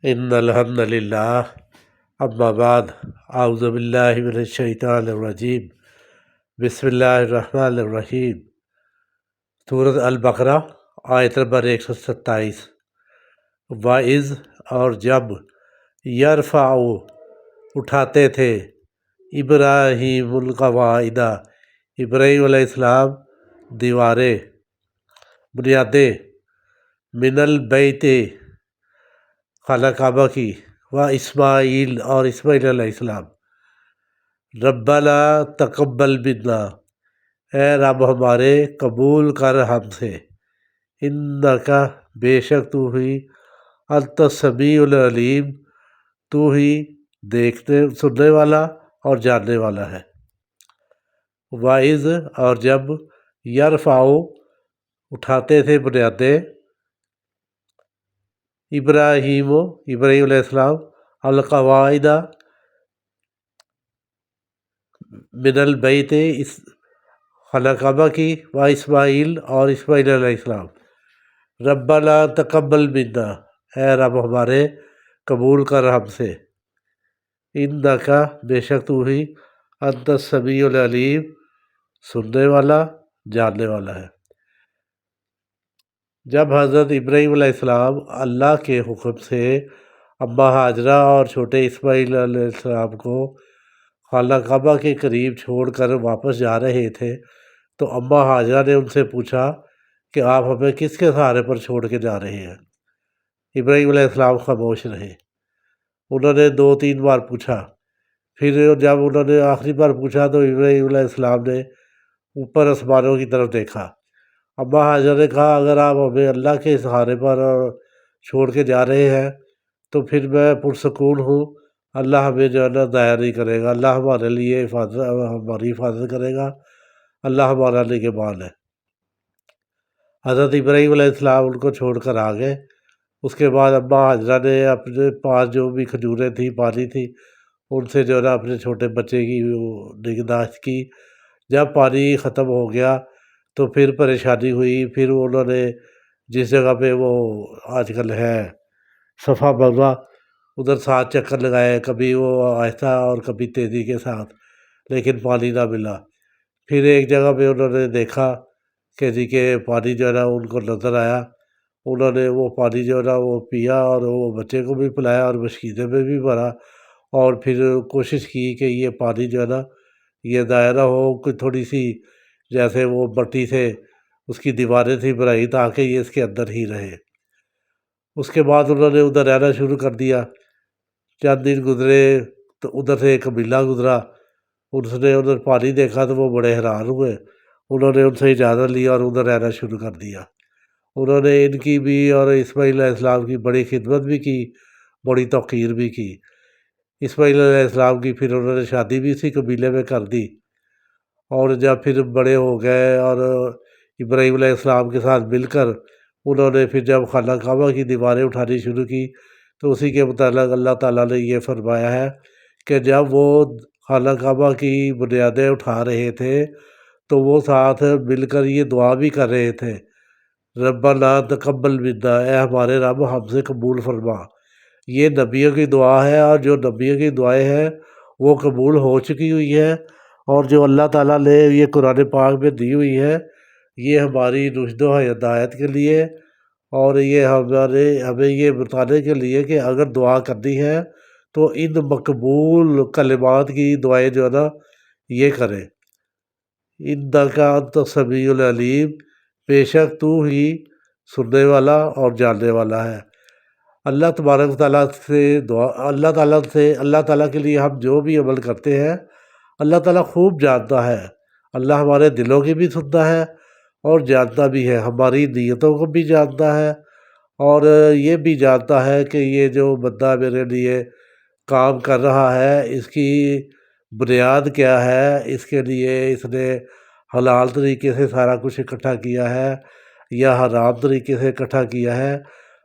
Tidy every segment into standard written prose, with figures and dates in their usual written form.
ان الحمد للہ اما بعد اعوذ باللہ من الشیطان الرجیم بسم اللہ الرحمن الرحیم۔ سورۃ البقرہ آیت نمبر 127۔ وَإِذْ اور جب یرفع اٹھاتے تھے ابراہیم القواعد ابراہیم علیہ السلام دیواریں بنیادیں من البیت خانہ کعبہ کی و اسماعیل اور اسماعیل علیہ السلام ربنا تقبل منا اے رب ہمارے قبول کر ہم سے انکا بے شک تو ہی انت السمیع العلیم تو ہی دیکھنے سننے والا اور جاننے والا ہے۔ وَإِذْ اور جب یرفع اٹھاتے تھے بنیادیں ابراہیم علیہ السلام القواعد من البیت خانہ کعبہ کی و اسماعیل اور اسماعیل علیہ السلام ربنا تقبل منا اے رب ہمارے قبول کر ہم سے انکا بے شک تو ہی انت السمیع العلیم سننے والا جاننے والا ہے۔ جب حضرت ابراہیم علیہ السلام اللہ کے حکم سے اماں ہاجرہ اور چھوٹے اسماعیل علیہ السلام کو خانہ کعبہ کے قریب چھوڑ کر واپس جا رہے تھے تو اماں ہاجرہ نے ان سے پوچھا کہ آپ ہمیں کس کے سہارے پر چھوڑ کے جا رہے ہیں؟ ابراہیم علیہ السلام خاموش رہے۔ انہوں نے 2-3 بار پوچھا، پھر جب انہوں نے آخری بار پوچھا تو ابراہیم علیہ السلام نے اوپر آسمانوں کی طرف دیکھا۔ اماں ہاجرہ نے کہا اگر آپ ہمیں اللہ کے سہارے پر چھوڑ کے جا رہے ہیں تو پھر میں پرسکون ہوں، اللہ ہمیں جو ہے نا ضائع نہیں کرے گا، اللہ ہمارے لیے ہماری حفاظت کرے گا، اللہ ہمارا نگہبان ہے۔ حضرت ابراہیم علیہ السلام ان کو چھوڑ کر آ گئے۔ اس کے بعد اماں ہاجرہ نے اپنے پاس جو بھی کھجوریں تھیں پانی تھی ان سے جو ہے نا اپنے چھوٹے بچے کی نگہداشت کی۔ جب پانی ختم ہو گیا تو پھر پریشانی ہوئی، پھر انہوں نے جس جگہ پہ وہ آج کل ہے صفا مروا ادھر 7 چکر لگائے، کبھی وہ آہستہ اور کبھی تیزی کے ساتھ، لیکن پانی نہ ملا۔ پھر ایک جگہ پہ انہوں نے دیکھا کہ جی کہ پانی جو ہے نا ان کو نظر آیا، انہوں نے وہ پانی جو ہے نا وہ پیا اور وہ بچے کو بھی پلایا اور مشکیزیں میں بھی بھرا، اور پھر کوشش کی کہ یہ پانی جو ہے نا یہ ضائع نہ ہو، کوئی تھوڑی سی جیسے وہ مٹی سے اس کی دیواریں تھی بنائی تاکہ یہ اس کے اندر ہی رہے۔ اس کے بعد انہوں نے ادھر رہنا شروع کر دیا۔ چند دن گزرے تو ادھر سے ایک قبیلہ گزرا، اس نے ادھر پانی دیکھا تو وہ بڑے حیران ہوئے، انہوں نے ان سے اجازت لی اور ادھر رہنا شروع کر دیا۔ انہوں نے ان کی بھی اور اسماعیل علیہ السلام کی بڑی خدمت بھی کی، بڑی توقیر بھی کی۔ اسماعیل علیہ السلام کی پھر انہوں نے شادی بھی اسی قبیلے میں کر دی، اور جب پھر بڑے ہو گئے اور ابراہیم علیہ السلام کے ساتھ مل کر انہوں نے پھر جب خانہ کعبہ کی دیواریں اٹھانی شروع کی تو اسی کے متعلق اللہ تعالیٰ نے یہ فرمایا ہے کہ جب وہ خانہ کعبہ کی بنیادیں اٹھا رہے تھے تو وہ ساتھ مل کر یہ دعا بھی کر رہے تھے، ربنا تقبل منا اے ہمارے رب ہم سے قبول فرما۔ یہ نبیوں کی دعا ہے، اور جو نبیوں کی دعائیں ہیں وہ قبول ہو چکی ہوئی ہیں، اور جو اللہ تعالیٰ نے یہ قرآن پاک میں دی ہوئی ہے یہ ہماری رشد و ہدایت کے لیے، اور یہ ہمیں یہ بتانے کے لیے کہ اگر دعا کرنی ہے تو ان مقبول کلمات کی دعائیں جو ہے نا یہ کریں۔ انکا انت السمیع العلیم بے شک تو ہی سننے والا اور جاننے والا ہے۔ اللہ تبارک و تعالیٰ سے دعا اللہ تعالیٰ کے لیے ہم جو بھی عمل کرتے ہیں اللہ تعالیٰ خوب جانتا ہے، اللہ ہمارے دلوں کی بھی سنتا ہے اور جانتا بھی ہے، ہماری نیتوں کو بھی جانتا ہے، اور یہ بھی جانتا ہے کہ یہ جو بندہ میرے لیے کام کر رہا ہے اس کی بنیاد کیا ہے، اس کے لیے اس نے حلال طریقے سے سارا کچھ اکٹھا کیا ہے یا حرام طریقے سے اکٹھا کیا ہے،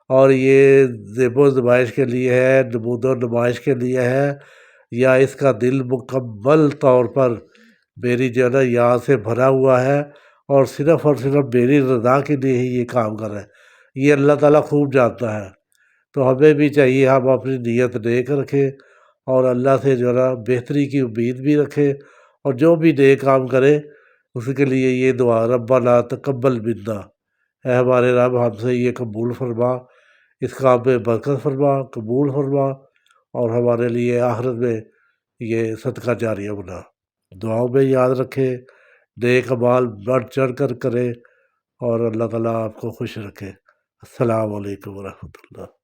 اور یہ ذیب و زبائش کے لیے ہے، نمود و نمائش کے لیے ہے، یا اس کا دل مکمل طور پر میری جو ہے نا یاد سے بھرا ہوا ہے اور صرف میری رضا کے لیے ہی یہ کام کر رہا ہے، یہ اللہ تعالیٰ خوب جانتا ہے۔ تو ہمیں بھی چاہیے ہم اپنی نیت نیک رکھیں اور اللہ سے جو ہے نا بہتری کی امید بھی رکھیں، اور جو بھی نیک کام کرے اس کے لیے یہ دعا ربنا تقبل منا، اے ہمارے رب ہم سے یہ قبول فرما، اس کام میں برکت فرما، قبول فرما، اور ہمارے لیے آخرت میں یہ صدقہ جاریہ بنا۔ دعاؤں میں یاد رکھیں، نیک اعمال بڑھ چڑھ کر کریں، اور اللہ تعالیٰ آپ کو خوش رکھے۔ السلام علیکم ورحمۃ اللہ۔